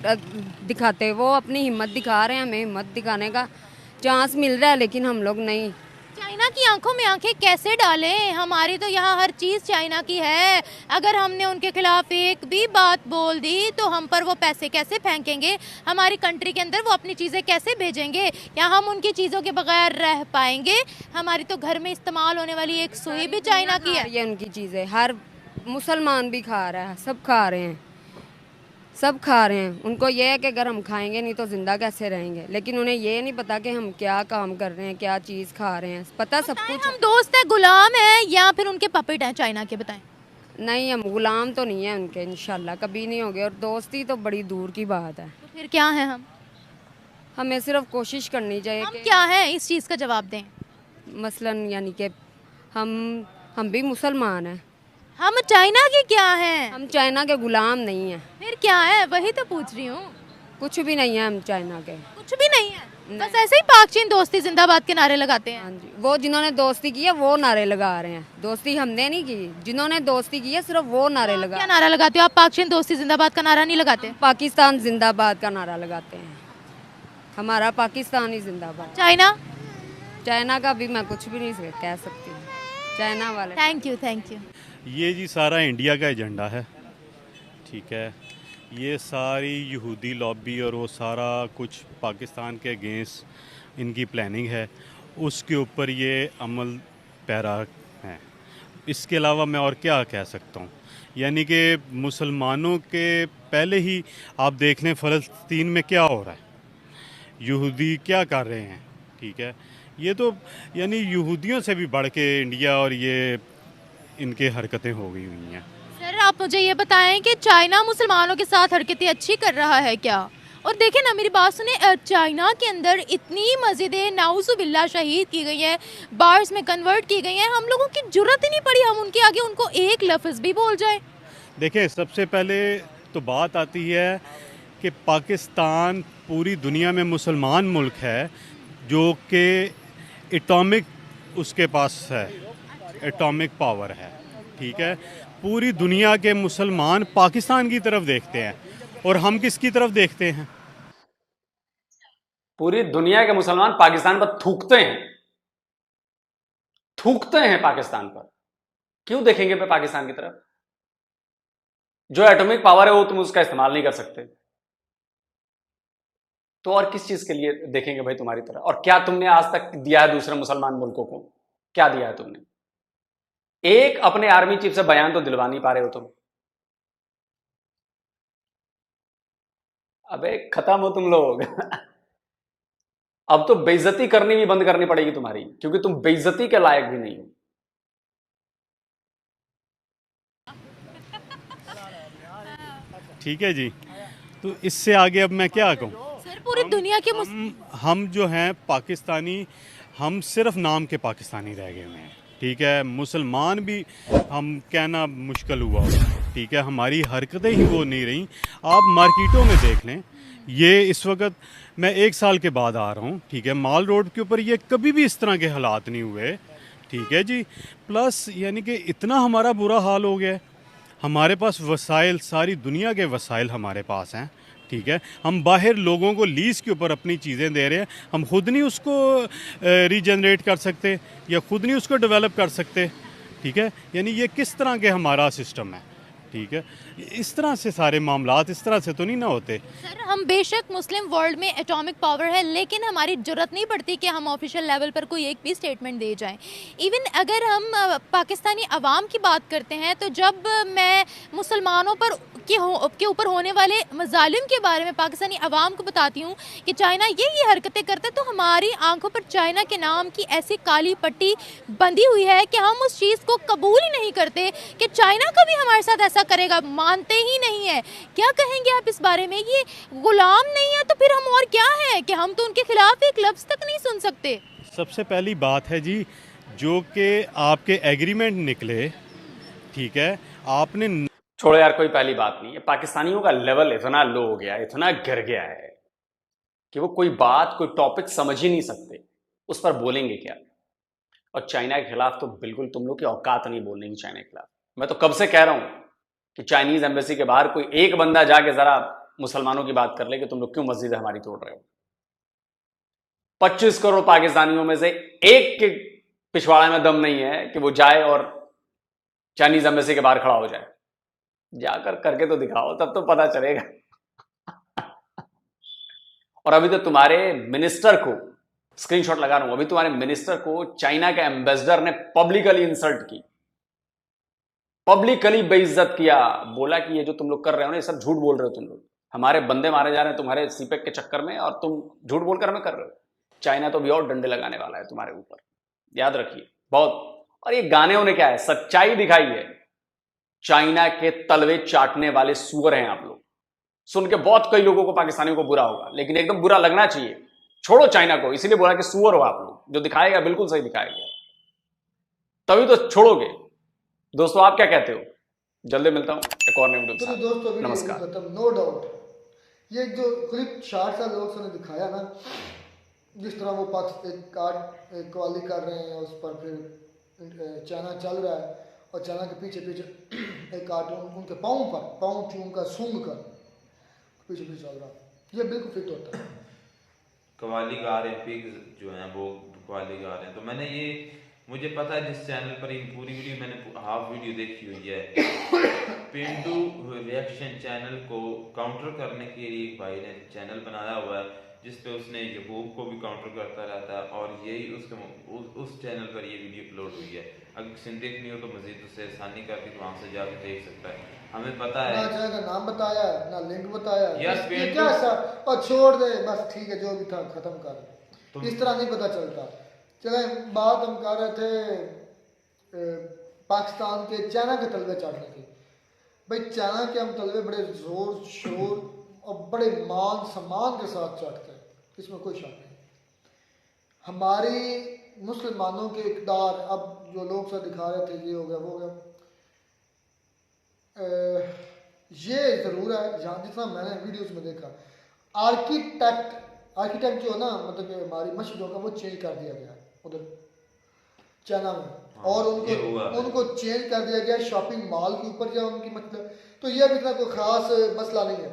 B: दिखाते, वो अपनी हिम्मत दिखा रहे हैं। हमें हिम्मत दिखाने का चांस मिल रहा है, लेकिन हम लोग नहीं।
E: चाइना की आंखों में आंखें कैसे डालें? हमारी तो यहाँ हर चीज़ चाइना की है। अगर हमने उनके खिलाफ एक भी बात बोल दी तो हम पर वो पैसे कैसे फेंकेंगे? हमारी कंट्री के अंदर वो अपनी चीज़ें कैसे भेजेंगे? या हम उनकी चीज़ों के बगैर रह पाएंगे? हमारी तो घर में इस्तेमाल होने वाली एक सुई भी चाइना की है।
B: ये उनकी चीज़ें हर मुसलमान भी खा रहा है, सब खा रहे हैं, सब खा रहे हैं। उनको ये है कि अगर हम खाएंगे नहीं तो जिंदा कैसे रहेंगे, लेकिन उन्हें ये नहीं पता कि हम क्या काम कर रहे हैं, क्या चीज़ खा रहे हैं। पता सब कुछ।
E: हम दोस्त है, गुलाम है, या फिर उनके पपेट हैं चाइना के? बताएं।
B: नहीं, हम गुलाम तो नहीं है उनके, इंशाल्लाह कभी नहीं होंगे, और दोस्ती तो बड़ी दूर की बात है।
E: तो फिर क्या है हम?
B: हमें सिर्फ कोशिश करनी चाहिए
E: हम
B: कि
E: क्या है, इस चीज़ का जवाब दें।
B: मसलन यानी कि हम हम भी मुसलमान हैं।
E: हम चाइना के क्या हैं?
B: हम चाइना के गुलाम नहीं हैं।
E: फिर क्या है? वही तो पूछ रही हूँ।
B: कुछ भी नहीं है हम चाइना के।
E: कुछ भी नहीं है, बस ऐसे ही पाक चीन दोस्ती जिंदाबाद के नारे लगाते हैं।
B: हाँ जी, वो जिन्होंने दोस्ती की है वो नारे लगा रहे हैं, दोस्ती हमने नहीं की। जिन्होंने दोस्ती की है सिर्फ वो नारे लगा।
E: क्या नारा लगाते हो आप? पाक चीन दोस्ती जिंदाबाद का नारा नहीं लगाते?
B: पाकिस्तान जिंदाबाद का नारा लगाते हैं। हमारा पाकिस्तान ही जिंदाबाद।
E: चाइना?
B: चाइना का भी मैं कुछ भी नहीं कह सकती हूँ। चाइना वाले
E: थैंक यू, थैंक यू।
G: ये जी सारा इंडिया का एजेंडा है, ठीक है। ये सारी यहूदी लॉबी और वो सारा कुछ पाकिस्तान के अगेंस्ट इनकी प्लानिंग है, उसके ऊपर ये अमल पैरा है। इसके अलावा मैं और क्या कह सकता हूँ। यानी कि मुसलमानों के पहले ही आप देख लें फ़लस्तीन में क्या हो रहा है, यहूदी क्या कर रहे हैं, ठीक है। ये तो यानी यहूदियों से भी बढ़ के इंडिया और ये इनके हरकतें हो गई हुई हैं।
E: सर आप मुझे ये बताएं कि चाइना मुसलमानों के साथ हरकतें अच्छी कर रहा है क्या? और देखें ना, मेरी बात सुने, चाइना के अंदर इतनी मस्जिदें नाउजुबिल्ला शहीद की गई हैं, बार्स में कन्वर्ट की गई हैं, हम लोगों की जुर्रत ही नहीं पड़ी हम उनके आगे उनको एक लफ्ज़ भी बोल जाए।
G: देखें, सबसे पहले तो बात आती है कि पाकिस्तान पूरी दुनिया में मुसलमान मुल्क है जो कि एटॉमिक उसके पास है, एटॉमिक पावर है, ठीक है। पूरी दुनिया के मुसलमान पाकिस्तान की तरफ देखते हैं और हम किसकी तरफ देखते हैं?
C: पूरी दुनिया के मुसलमान पाकिस्तान पर थूकते हैं पाकिस्तान पर। क्यों देखेंगे पे पाकिस्तान की तरफ? जो एटॉमिक पावर है वो तुम उसका इस्तेमाल नहीं कर सकते, तो और किस चीज के लिए देखेंगे भाई तुम्हारी तरफ? और क्या तुमने आज तक दिया है दूसरे मुसलमान मुल्कों को? क्या दिया है तुमने? एक अपने आर्मी चीफ से बयान तो दिलवा नहीं पा रहे हो तुम। अबे खत्म हो तुम लोग। अब तो बेइज्जती करनी भी बंद करनी पड़ेगी तुम्हारी, क्योंकि तुम बेइज्जती के लायक भी नहीं हो।
G: ठीक है जी, तो इससे आगे अब मैं क्या कहूँ?
E: सर पूरी दुनिया के
G: हम जो हैं पाकिस्तानी, हम सिर्फ नाम के पाकिस्तानी रह गए हुए हैं, ठीक है। मुसलमान भी हम कहना मुश्किल हुआ, ठीक है। हमारी हरकतें ही वो नहीं रही। आप मार्केटों में देख लें, ये इस वक्त मैं 1 साल के बाद आ रहा हूँ, ठीक है। माल रोड के ऊपर ये कभी भी इस तरह के हालात नहीं हुए, ठीक है जी। प्लस यानी कि इतना हमारा बुरा हाल हो गया है। हमारे पास वसाइल, सारी दुनिया के वसाइल हमारे पास हैं, ठीक है। हम बाहर लोगों को लीज के ऊपर अपनी चीज़ें दे रहे हैं, हम खुद नहीं उसको रीजनरेट कर सकते या खुद नहीं उसको डेवलप कर सकते, ठीक है। यानी ये किस तरह के हमारा सिस्टम है, ठीक है। इस तरह से सारे मामलात इस तरह से तो नहीं ना होते।
E: सर हम बेशक मुस्लिम वर्ल्ड में एटॉमिक पावर है, लेकिन हमारी जरूरत नहीं पड़ती कि हम ऑफिशियल लेवल पर कोई एक भी स्टेटमेंट दे जाएं। इवन अगर हम पाकिस्तानी अवाम की बात करते हैं, तो जब मैं मुसलमानों पर के ऊपर होने वाले मजालिम के बारे में पाकिस्तानी अवाम को बताती हूँ कि चाइना ये हरकतें करते, तो हमारी आंखों पर चाइना के नाम की ऐसी काली पट्टी बंधी हुई है कि हम उस चीज़ को कबूल ही नहीं करते कि चाइना कभी हमारे साथ ऐसा करेगा, मानते ही नहीं है। क्या कहेंगे आप इस बारे में? ये गुलाम नहीं है तो फिर हम और क्या है कि हम तो उनके खिलाफ एक लफ्ज़ तक नहीं सुन सकते।
G: सबसे पहली बात है जी, जो कि आपके एग्रीमेंट निकले, ठीक है, आपने
C: छोड़ो यार, कोई पहली बात नहीं है। पाकिस्तानियों का लेवल इतना लो हो गया है, इतना गिर गया है कि वो कोई बात, कोई टॉपिक समझ ही नहीं सकते, उस पर बोलेंगे क्या? और चाइना के खिलाफ तो बिल्कुल तुम लोग की औकात नहीं बोलने की। चाइना के खिलाफ मैं तो कब से कह रहा हूं कि चाइनीज एम्बेसी के बाहर कोई एक बंदा जाके जरा मुसलमानों की बात कर ले कि तुम लोग क्यों मस्जिद हमारी तोड़ रहे हो। 25 करोड़ पाकिस्तानियों में से एक के पिछवाड़े में दम नहीं है कि वो जाए और चाइनीज एम्बेसी के बाहर खड़ा हो जाए। जाकर करके तो दिखाओ, तब तो पता चलेगा। और अभी तो तुम्हारे मिनिस्टर को, स्क्रीनशॉट लगा रहा हूं, अभी तुम्हारे मिनिस्टर को चाइना के एम्बेसडर ने पब्लिकली इंसल्ट की, पब्लिकली बेइज्जत किया, बोला कि ये जो तुम लोग कर रहे हो ना, ये सब झूठ बोल रहे हो तुम लोग, हमारे बंदे मारे जा रहे हैं तुम्हारे सीपेक के चक्कर में और तुम झूठ बोलकर हमें कर रहे हो। चाइना तो भी और डंडे लगाने वाला है तुम्हारे ऊपर, याद रखिए बहुत। और ये गाने ने क्या है, सच्चाई दिखाई है। चाइना के तलवे चाटने वाले सुअर हैं आप लोग। सुन के बहुत कई लोगों को, पाकिस्तानियों को बुरा होगा, लेकिन एकदम बुरा लगना चाहिए। छोड़ो चाइना को, इसीलिए बोला कि सुअर हो आप लोग, जो दिखाएगा बिल्कुल सही दिखाएगा, तभी तो छोड़ोगे। दोस्तों आप क्या कहते हो? जल्दी मिलता हूँ एक और नई वीडियो के
A: तो
C: साथ।
A: दोस्तों वीडियो
C: नमस्कार।
A: खत्म, नो डाउट। ये जो क्लिप शॉर्ट सा लोग ने दिखाया ना, जिस तरह वो एक कवाली कर रहे हैं, उस पर फिर चाइना चल रहा है और चाइना के पीछे पीछे एक कार्टून उनके पाँव चूम कर सूंघ कर पीछे पीछे चल रहा है, ये बिल्कुल फिट होता है।
H: कवाली गा रहे हैं, पिग्स जो हैं वो कवाली गा रहे हैं। तो मैंने ये, मुझे पता है जिस चैनल पर ये पूरी वीडियो, मैंने हाफ वीडियो देखी हुई है। पिंटू रिएक्शन चैनल को काउंटर करने के लिए एक भाई ने चैनल बनाया हुआ है, जिस पे उसने यबूब को भी काउंटर करता रहता है, और यही उस चैनल पर ये वीडियो अपलोड हुई है। अगर किसी ने देखनी हो तो मजीद उससे आसानी करके तो वहाँ से जाकर देख सकता है। हमें पता है
A: ना जगह नाम बताया ना लिंक बताया,
H: यार,
A: ये
H: पिंटू-
A: क्या सा और छोड़ दे बस, ठीक है जो भी था खत्म कर।
H: तुम-
A: इस तरह नहीं पता चलता। चले बात हम कर रहे थे पाकिस्तान के चाइना के तलवे चाटने की। भाई चाइना के हम तलवे बड़े जोर शोर और बड़े मान सम्मान के साथ चाटते हैं, इसमें कोई शक नहीं। हमारी मुसलमानों के इक़दार, अब जो लोग सब दिखा रहे थे ये हो गया वो हो गया, ये ज़रूर है। जहाँ जितना मैंने वीडियोस में देखा, आर्किटेक्ट जो है ना, मतलब कि हमारी मस्जिदों का वो चेंज कर दिया गया उधर चाइना में। और
H: ये हुआ है।
A: उनको चेंज कर दिया गया शॉपिंग मॉल के ऊपर, या उनकी मतलब, तो ये अभी इतना कोई ख़ास मसला नहीं है।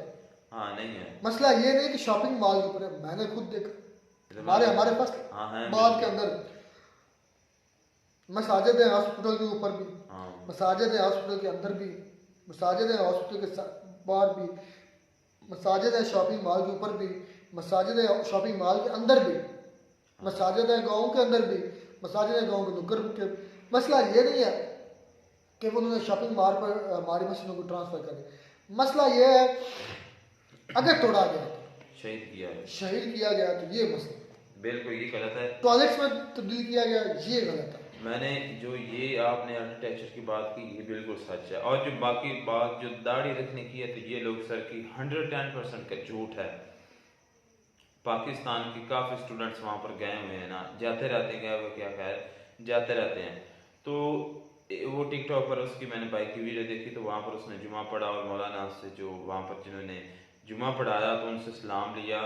H: हाँ नहीं है,
A: मसला ये नहीं कि शॉपिंग मॉल के ऊपर है, मैंने खुद देखा हमारे पास
H: हाँ है
A: मॉल के अंदर मसाजिद है, हॉस्पिटल के ऊपर भी
H: हाँ।
A: मसाजिद है, हॉस्पिटल के अंदर भी मसाजिद है, हॉस्पिटल के बाहर भी मसाजिद है, शॉपिंग मॉल के ऊपर भी मसाजिद है, शॉपिंग मॉल के अंदर भी मसाजिद है, गाँव के अंदर भी मसाजिद है, गाँव के नुक्कड़ के। मसला ये नहीं है कि उन्होंने शॉपिंग मॉल पर हमारी मशीनों को ट्रांसफ़र कर दिया। मसला ये है अगर तोड़ा गया तो, शहीद किया गया तो ये मसला,
H: बिल्कुल ये गलत है।
A: टॉयलेट्स में तब्दील किया गया ये गलत है।
H: मैंने जो ये आपने आर्किटेक्चर की बात की, ये बिल्कुल सच है। और जो बाकी बात जो दाढ़ी रखने की है, तो ये लोग सर की 110% का झूठ है। पाकिस्तान के काफ़ी स्टूडेंट्स वहाँ पर गए हुए हैं ना, जाते रहते हैं, गए हुए क्या खैर जाते रहते हैं। तो वो टिकटॉक पर उसकी मैंने भाई की वीडियो देखी, तो वहाँ पर उसने जुमा पढ़ा और मौलाना से जो वहाँ पर जिन्होंने जुमा पढ़ाया तो उनसे सलाम लिया।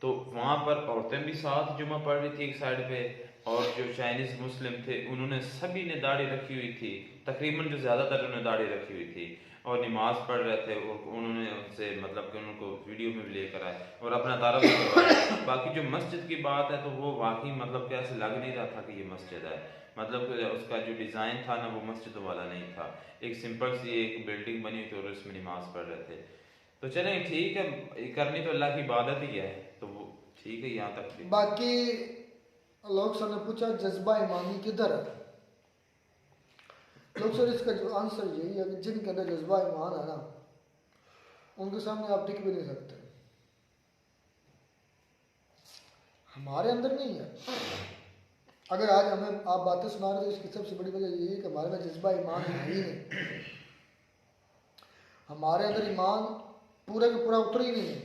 H: तो वहाँ पर औरतें भी साथ जुमा पढ़ रही थी एक साइड पे, और जो चाइनीज़ मुस्लिम थे उन्होंने सभी ने दाढ़ी रखी हुई थी, तकरीबन जो ज़्यादातर उन्होंने दाढ़ी रखी हुई थी और नमाज पढ़ रहे थे। उन्होंने उनसे मतलब कि उनको वीडियो में भी लेकर आए और अपना तारफ भी करवाया। बाकी जो मस्जिद की बात है, तो वो वाकई मतलब कि ऐसे लग नहीं रहा था कि ये मस्जिद है, मतलब कि उसका जो डिज़ाइन था ना, वो मस्जिद वाला नहीं था। एक सिंपल सी एक बिल्डिंग बनी हुई थी और उसमें नमाज पढ़ रहे थे। तो चलें ठीक है, करनी तो अल्लाह की इबादत ही है, तो वो ठीक है यहाँ तक भी।
A: बाकी लोग सर ने पूछा जज्बा ईमानी किधर है, लोग सर इसका जो आंसर यही है कि जिनके अंदर जज्बा ईमान है ना, उनके सामने आप टिक भी नहीं सकते। हमारे अंदर नहीं है। अगर आज हमें आप बातें सुना रहे हो, तो इसकी सबसे बड़ी वजह यही है कि हमारे में जज्बा ईमान है ही नहीं। हमारे अंदर ईमान पूरा का पूरा उतर ही नहीं है।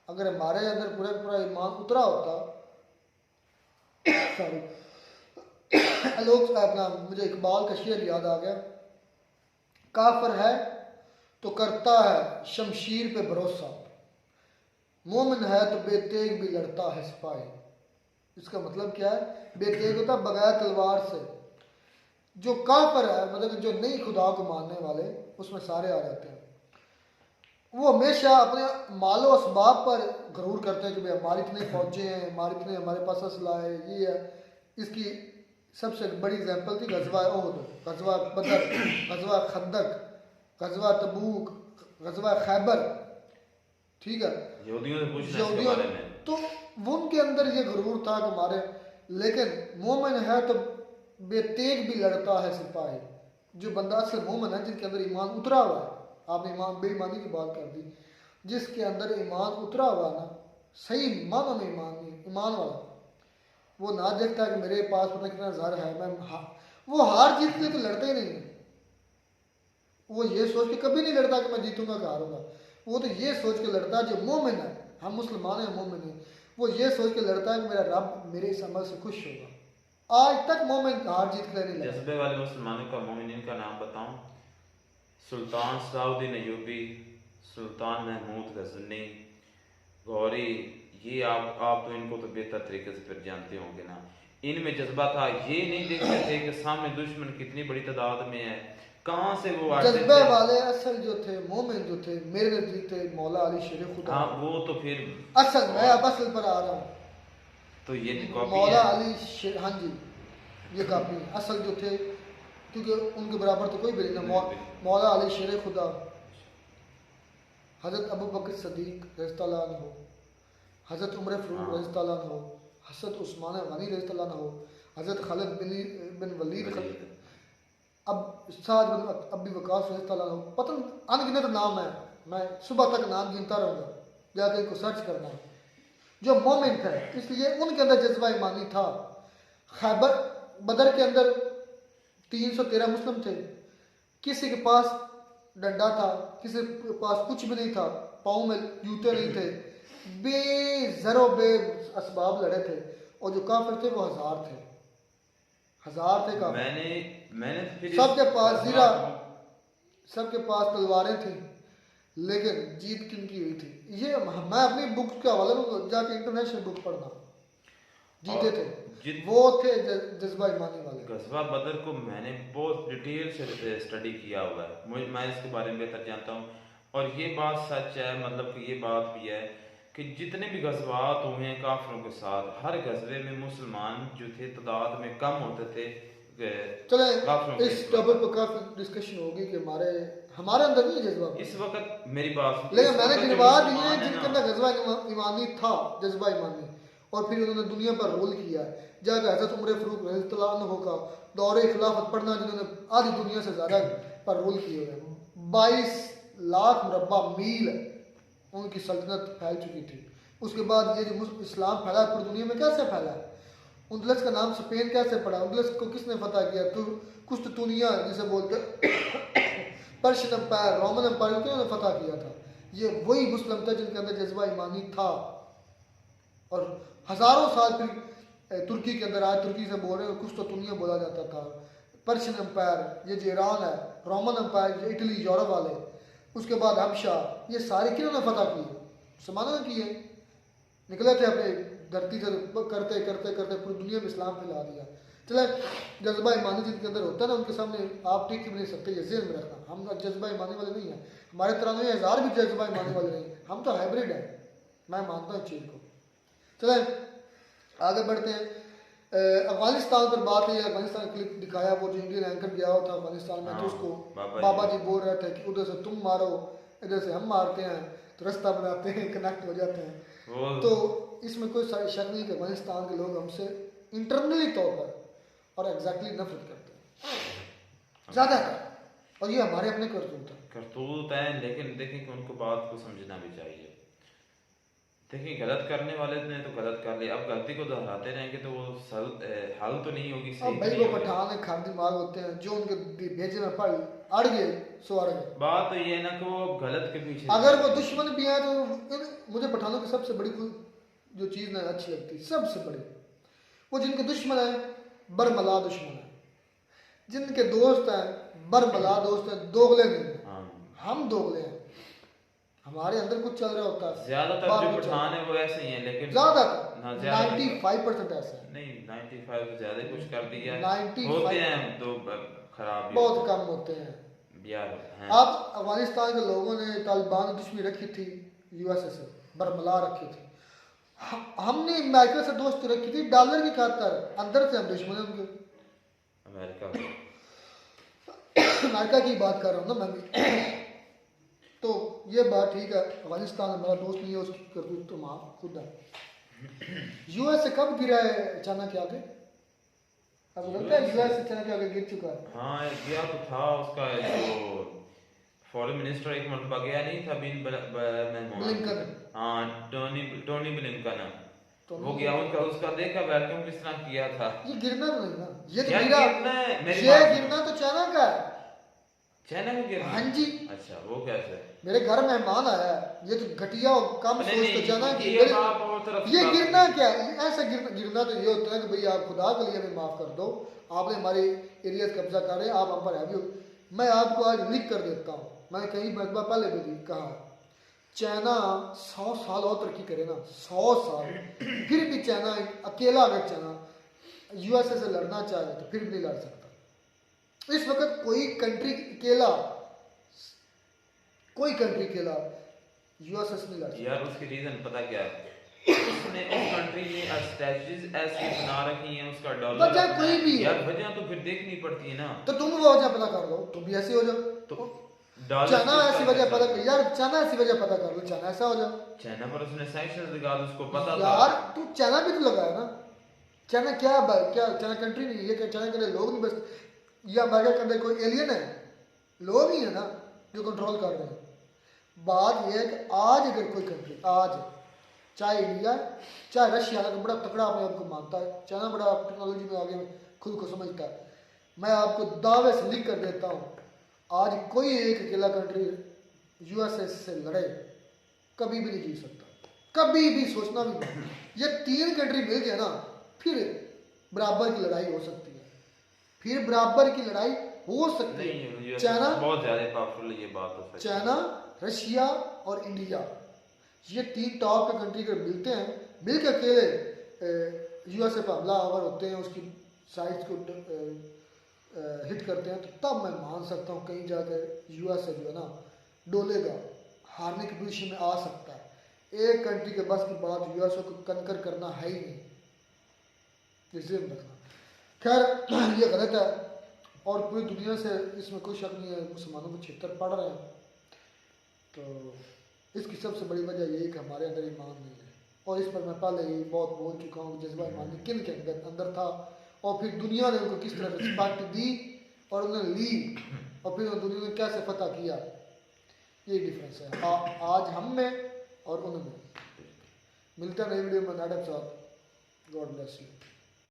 A: अगर हमारे अंदर पूरा का पूरा ईमान उतरा होता, सॉरी, लोग अपना, मुझे इकबाल का शेर याद आ गया, काफिर है तो करता है शमशीर पे भरोसा, मोमिन है तो बेतेग भी लड़ता है सिपाही। इसका मतलब क्या है? बेतेग होता बगैर तलवार से। जो काफिर है मतलब जो नहीं खुदा को मानने वाले, उसमें सारे आ जाते हैं। वो हमेशा अपने मालो असबाब पर गरूर करते हैं कि भाई हमारी इतने फौजें हैं, हमारे पास असला है, ये है। इसकी सबसे बड़ी एग्जांपल थी गजवा ओहद, गजवा बदर, गजवा खंदक, गजवा तबूक, गजवा खैबर। ठीक है,
H: यहूदियों से पूछना इसके बारे में।
A: तो वो उनके अंदर ये गरूर था कि हमारे, लेकिन मोमिन है तो बेतेग भी लड़ता है सिपाही। जो बंदा असल मोमिन है, जिनके अंदर ईमान उतरा हुआ है, आपने ईमान बेईमानी की बात कर दी, जिसके अंदर ईमान उतरा हुआ ना, सही मानो में ईमान वाला, वो ना देखता कि मेरे पास पता कितना ज़र है, वो हार जीत के तो लड़ता ही नहीं है। वो ये सोच के कभी नहीं लड़ता कि मैं जीतूंगा कि हारूंगा। वो तो ये सोच के लड़ता है, जो मोमिन है, हम मुसलमान हैं, मोमिन हैं, वो ये सोच के लड़ता है कि मेरा रब मेरे इस अमल से खुश होगा। आज तक मोमिन हार जीत कर नहीं लगा।
H: जज्बे वाले मुसलमानों का मोमिनीन का नाम बताऊं? सुल्तान सलाउद्दीन अयूबी, सुल्तान महमूद गजनी, गौरी, ये आप तो इनको तो बेहतर तरीके से फिर जानते होंगे ना। इनमें जज्बा था, ये नहीं देखते थे कि सामने दुश्मन कितनी बड़ी तादाद में है, कहाँ से वो आते
A: जज्बे
H: थे।
A: वाले असल जो थे मोमिन जो थे मेरे नजदीक थे मौला अली शेर खुदा।
H: हाँ वो तो फिर
A: असल मैं अब असल पर आ रहा हूँ।
H: तो ये कॉपी
A: मौला
H: है।
A: अली शेर, हाँ जी ये काफी है। असल जो थे क्योंकि उनके बराबर तो कोई भी नहीं ना। मौला अली शेर खुदा, हजरत अबू बकर सदीक रज़ियल्लाहु अन्हु, हजरत उमर फारूक रज़ियल्लाहु अन्हु, हजरत उस्मान गनी रज़ियल्लाहु अन्हु, हजरत खालिद बिन वलीद, अब साद बिन अबी वकास रज़ियल्लाहु अन्हु, पता अनगिनत नाम है। मैं सुबह तक नाम गिनता रहूँगा, जाके इनको सर्च करना है। जो मोमिन थे इसलिए उनके अंदर जज्बा ईमानी था। खैबर बदर के अंदर 313 मुस्लिम थे, किसी के पास डंडा था, किसी के पास कुछ भी नहीं था, पाँव में जूते नहीं थे, बेजरो बे असबाब लड़े थे। और जो काफिर थे वो हजार थे काफिर।
H: मैंने तो फिर
A: सबके पास जीरा, सबके पास तलवारें थी, लेकिन जीत किनकी हुई थी? ये मैं अपनी बुक के हवाले में जाके इंटरनेशनल बुक पढ़ना, जीते थे वो थे जज्बा ईमानी वाले।
H: गज़वा बदर को मैंने बहुत डिटेल से स्टडी किया हुआ है, मैं इसके बारे में बेहतर जानता हूँ। और ये बात सच है, मतलब कि ये बात भी है कि जितने भी गज़वात हुए हैं काफिरों के साथ, हर गज़वे में मुसलमान जो थे तादाद में कम होते थे।
A: चले इस टॉपिक पर काफी डिस्कशन होगी कि हमारे अंदर नहीं जज्बा
H: इस वक्त मेरी बात,
A: लेकिन मैंने गिनवा दिए जिनके अंदर जज्बा ईमानी था, जज्बा ईमानी, और फिर उन्होंने दुनिया पर रोल किया है। जाकर हजरत उमर फारूक रज़ियल्लाहु अन्हु का दौरे खिलाफत पढ़ना, जिन्होंने आधी दुनिया से ज्यादा पर रोल किए हुए, 22 लाख मुरब्बा मील उनकी सल्तनत फैल चुकी थी। उसके बाद ये जो इस्लाम फैला पूरी दुनिया में कैसे फैला? उंदलस का नाम स्पेन कैसे पड़ा? उंदलस को किसने फतह किया? कुस्तुनिया जिसे बोलते पर्शियन एम्पायर, रोमन एम्पायर को उन्होंने फतह किया था। ये वही मुस्लिम थे जिनके अंदर जज्बा ईमानी था। और हजारों साल फिर तुर्की के अंदर आए, तुर्की से बोल रहे हैं, कुस्तुनिया बोला जाता था। पर्शियन एम्पायर, ये जो ईरान है, रोमन एम्पायर, ये इटली, यूरोप वाले, उसके बाद हबशा, ये सारे किन्होंने फतह किए? मुसलमानों ने किए। निकले थे अपने धरती से, करते करते करते पूरी दुनिया में इस्लाम फैला दिया। चले जज्बा ईमानी जिनके अंदर होता है ना, उनके सामने आप टिक भी नहीं सकते, ये ज़हन में रखना। हम जज्बा ईमानी वाले नहीं हैं, हमारे 93,000 भी जज्बा ईमानी वाले नहीं, हम तो हाइब्रिड हैं। मैं मानता हूँ चीज़ को। चले आगे बढ़ते हैं। अफगानिस्तान पर बात है। अफगानिस्तान क्लिप दिखाया, वो जो इंडियन एंकर गया हुआ था अफगानिस्तान में, तो उसको बाबा जी बोल रहे थे कि उधर से तुम मारो, इधर से हम मारते हैं, तो रास्ता बनाते हैं, कनेक्ट हो जाते हैं। तो इसमें कोई शक नहीं कि अफगानिस्तान के लोग हमसे इंटरनली तौर पर और एग्जैक्टली नफरत करते हैं ज़्यादा, और ये हमारे अपने करतूत
H: है। लेकिन देखिए कि उनको बात को समझना भी चाहिए। देखिए गलत करने वाले ने तो गलत कर लिया, अब गलती को दोहराते रहेंगे तो वो हल तो नहीं होगी।
A: अब भाई वो पठान है, खान दिमाग होते हैं, जो उनके भेजे में पड़ अड़ गए सो अड़ गए।
H: बात तो ये है ना कि वो गलत के पीछे,
A: अगर वो दुश्मन भी है तो मुझे पठानों की सबसे बड़ी जो चीज़ ना अच्छी लगती, सबसे बड़ी, वो जिनके दुश्मन है बरमला दुश्मन है, जिनके दोस्त हैं बरमला दोस्त हैं, दोगले नहीं है। हम दोगले हैं, हमारे अंदर कुछ चल रहा होता है।
H: ज्यादातर जो पठान है वो ऐसे ही हैं, लेकिन
A: ज्यादातर 95% ऐसा है।
H: नहीं 95 से ज्यादा कुछ कर दिया
A: 95
H: होते हैं तो खराब भी
A: बहुत कम होते हैं
H: यार।
A: अब अफगानिस्तान के लोगों ने तालिबान की दुश्मनी रखी थी, यूएसए से बरमला रखी थी, हमने अमेरिका से दोस्ती रखी थी डॉलर की खातर, अंदर से हम दुश्मन हैं उनके। अमेरिका की बात कर रहा हूँ ना मैं भी। तो ये बात ठीक है, अफगानिस्तान हमारा दोस्त नहीं है, उसकी करतूत तो माँ खुद है। यूएस से कब गिरा है अचानक आगे? अब लगता है यूएस अचानक आगे गिर चुका है।
H: हाँ गया तो था, उसका जो फॉरेन मिनिस्टर एक मरतबा गया नहीं था,
A: ब्लिंकन,
H: हाँ टोनी ब्लिंकन, वो गया, उनका उसका देखा वेलकम किस तरह किया था।
A: ये गिरना तो नहीं ना, ये तो गिरना तो चाइना का है।
H: चाइना में गिरना?
A: हाँ जी।
H: अच्छा, वो कैसे?
A: मेरे घर मेहमान आया है, ये तो घटिया और कम
H: नहीं,
A: सोच
H: नहीं,
A: तो जाना कि
H: ये बाप और तरफ
A: ये
H: बात
A: गिरना क्या है? ऐसा गिरना तो ये होता है कि भाई आप खुदा के लिए हमें माफ कर दो, आपने हमारे एरिया कब्जा कर रहे हैं, आप हम पर हैवी हो। मैं आपको आज लिख कर देता हूँ, मैं कई मरतबा पहले भी कहा, चाइना 100 साल और तरक्की करे ना, 100 साल, फिर भी चाइना अकेला अगर चाइना यूएसए से लड़ना चाहे तो फिर भी नहीं लड़ सकता। इस वक्त कोई कंट्री अकेला यूएसए से नहीं लड़ सकता।
H: यार उसकी रीजन पता क्या है? उसने उस कंट्री में स्ट्रेटजीज ऐसी बना रखी हैं, उसका डॉलर
A: वजह कोई भी है।
H: यार वजह तो फिर देखनी पड़ती है ना।
A: तो तुम वो वजह पता कर लो, तुम भी ऐसे हो जाओ।
H: तो डॉलर
A: चाइना ऐसी वजह पता कर यार, चाइना ऐसी वजह पता कर लो, चाइना ऐसा हो जाओ।
H: चाइना पर उसने सैंक्शंस लगा दी, उसको पता था।
A: यार तू चाइना भी तो लगाया ना। चाइना क्या चाइना कंट्री नहीं है, चाइना के लोग नहीं, बस ये अमेरिका के अंदर कोई एलियन है, लोग ही है ना जो कंट्रोल कर रहे हैं। बात यह है कि आज अगर कोई कंट्री, आज चाहे इंडिया चाहे रशिया, अगर बड़ा तकड़ा अपने आप को मानता है, चाइना बड़ा टेक्नोलॉजी में आगे खुद को समझता है, मैं आपको दावे से लिख कर देता हूँ, आज कोई एक अकेला कंट्री यूएसए से लड़े कभी भी नहीं जीत सकता, कभी भी सोचना भी नहीं। ये 3 कंट्री मिल गए ना, फिर बराबर की लड़ाई हो सकती है, फिर बराबर की लड़ाई हो सकती है। चाइना
H: बहुत ज्यादा पावरफुल है, ये बात तो सच है।
A: चाइना, रशिया और इंडिया, ये 3 टॉप के कंट्री अगर मिलते हैं, मिल के अकेले यूएसए पर हमला आवर होते हैं, उसकी साइट्स को हिट करते हैं, तो तब मैं मान सकता हूँ कहीं जाकर यूएसए जो है ना डोलेगा, हारने की पोजीशन में आ सकता है। एक कंट्री के बस की बात यूएसए को कनकर करना है ही नहीं, इसे रखना। खैर ये गलत है और पूरी दुनिया से इसमें कोई शक नहीं है, मुसलमानों को छितर पड़ रहे हैं। तो इसकी सबसे बड़ी वजह यही कि हमारे अंदर ईमान नहीं है, और इस पर मैं पहले ही बहुत बोल चुका हूँ। जज्बा ईमानी किन के अंदर था और फिर दुनिया ने उनको किस तरह रिस्पेक्ट दी और उन्हें ली, और फिर दुनिया ने कैसे फतह किया, यही डिफरेंस है आज हम में और उनमें। मिलते हैं नई वीडियो में, मैडम साहब, गॉड ब्लेस यू।